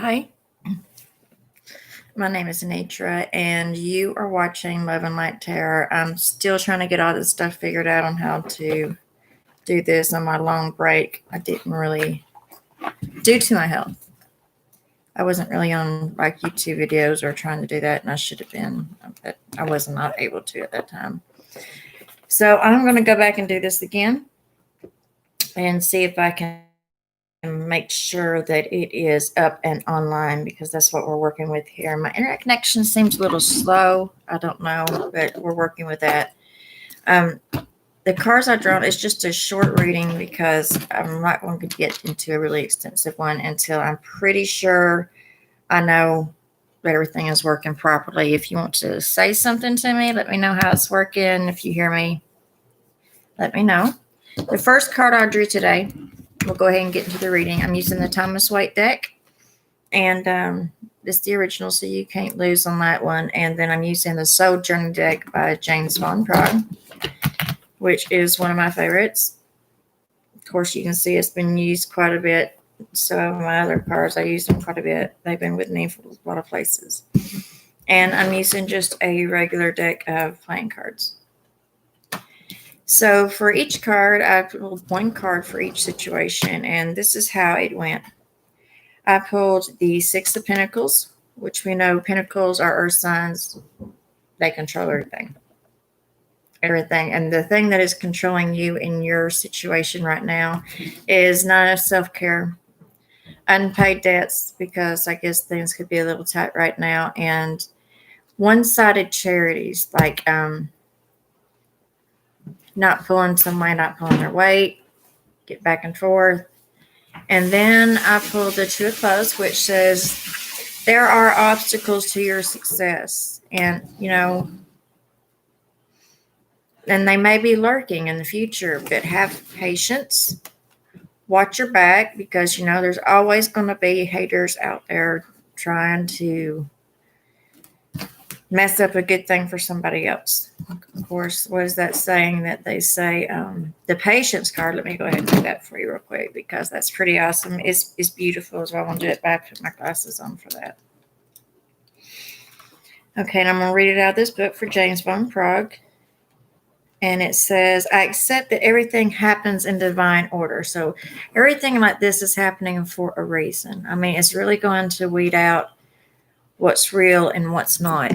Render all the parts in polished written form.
Hi, my name is Anitra, and you are watching Love and Light Tarot. I'm still trying to get all this stuff figured out on how to do this on my long break. I didn't really, due to my health, I wasn't really on like YouTube videos or trying to do that, and I should have been, but I was not able to at that time. So I'm going to go back and do this again and see if I can make sure that it is up and online because that's what we're working with here. My internet connection seems a little slow. I don't know, but we're working with that. The cards I drawn is just a short reading because I'm not going to get into a really extensive one until I'm pretty sure I know that everything is working properly. If you want to say something to me, let me know how it's working. If you hear me, let me know. The first card I drew today, we'll go ahead and get into the reading. I'm using the Thomas White deck, and it's the original, so you can't lose on that one. And then I'm using the Soul Journey deck by James Von Prague, which is one of my favorites. Of course, you can see it's been used quite a bit. So my other cards, I use them quite a bit. They've been with me for a lot of places. And I'm using just a regular deck of playing cards. So for each card, I pulled one card for each situation, and this is how it went. I pulled the Six of Pentacles, which we know Pentacles are earth signs. They control everything. Everything. And the thing that is controlling you in your situation right now is not enough self-care, unpaid debts, because I guess things could be a little tight right now, and one-sided charities, like not pulling somebody, not pulling their weight, get back and forth. And then I pulled the Two of Clubs, which says there are obstacles to your success. And, and they may be lurking in the future, but have patience. Watch your back because, there's always going to be haters out there trying to mess up a good thing for somebody else. Of course, what is that saying that they say? The patience card. Let me go ahead and do that for you real quick because that's pretty awesome. It's beautiful as well. I want to do it, but I put my glasses on for that. Okay, and I'm going to read it out of this book for James Von Prague. And it says, I accept that everything happens in divine order. So everything like this is happening for a reason. I mean, it's really going to weed out what's real and what's not.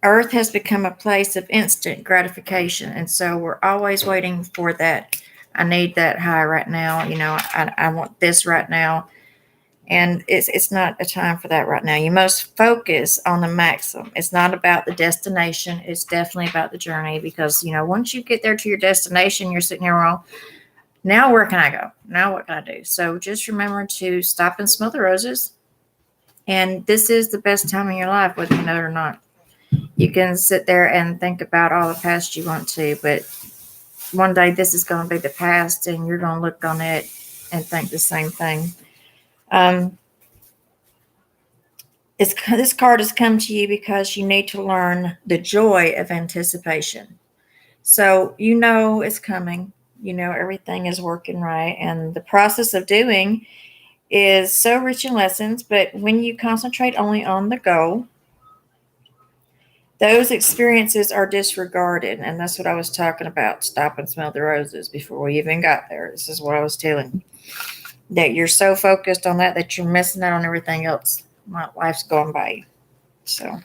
Earth has become a place of instant gratification, and so we're always waiting for that. I need that high right now. I want this right now, and it's not a time for that right now. You must focus on the maximum. It's not about the destination. It's definitely about the journey because, once you get there to your destination, you're sitting here, well, now where can I go? Now what can I do? So just remember to stop and smell the roses, and this is the best time in your life, whether you know it or not. You can sit there and think about all the past you want to, but one day this is going to be the past and you're going to look on it and think the same thing. This card has come to you because you need to learn the joy of anticipation. So it's coming. Everything is working right. And the process of doing is so rich in lessons, but when you concentrate only on the goal, those experiences are disregarded, and that's what I was talking about. Stop and smell the roses before we even got there. This is what I was telling you. That you're so focused on that you're missing out on everything else. Life's going by you. So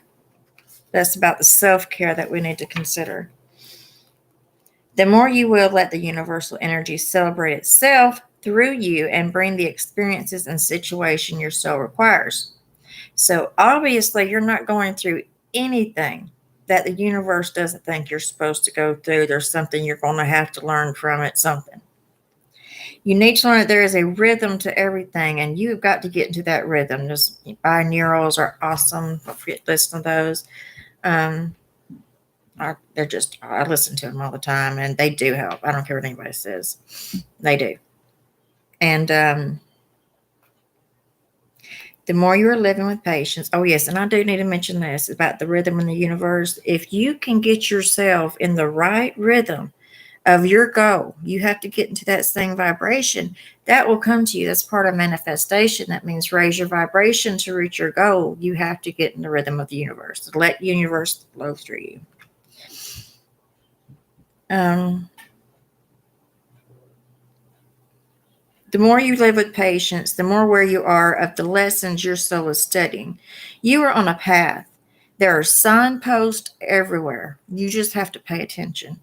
that's about the self-care that we need to consider. The more you will let the universal energy celebrate itself through you and bring the experiences and situation your soul requires. So obviously you're not going through anything that the universe doesn't think you're supposed to go through. There's something you're going to have to learn from it, something. You need to learn that there is a rhythm to everything, and you've got to get into that rhythm. Just binaurals are awesome. Don't forget to listen to those. I listen to them all the time, and they do help. I don't care what anybody says. They do. And the more you are living with patience. Oh, yes. And I do need to mention this about the rhythm in the universe. If you can get yourself in the right rhythm of your goal. You have to get into that same vibration. That will come to you. That's part of manifestation. That means raise your vibration to reach your goal. You have to get in the rhythm of the universe. Let universe flow through you. The more you live with patience, the more aware you are of the lessons your soul is studying. You are on a path. There are signposts everywhere. You just have to pay attention.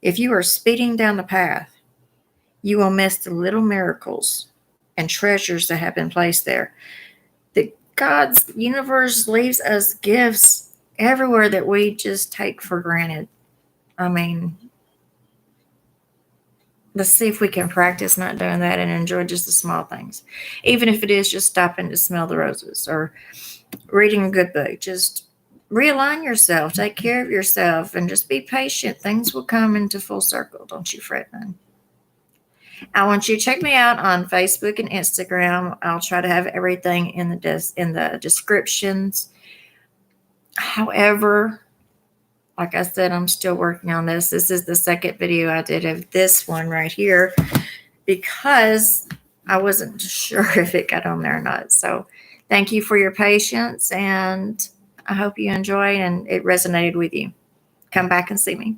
If you are speeding down the path, you will miss the little miracles and treasures that have been placed there. The God's universe leaves us gifts everywhere that we just take for granted. I mean, let's see if we can practice not doing that and enjoy just the small things. Even if it is just stopping to smell the roses or reading a good book. Just realign yourself, take care of yourself, and just be patient. Things will come into full circle. Don't you fret none. I want you to check me out on Facebook and Instagram. I'll try to have everything in the descriptions. However, like I said, I'm still working on this. This is the second video I did of this one right here because I wasn't sure if it got on there or not. So thank you for your patience, and I hope you enjoy and it resonated with you. Come back and see me.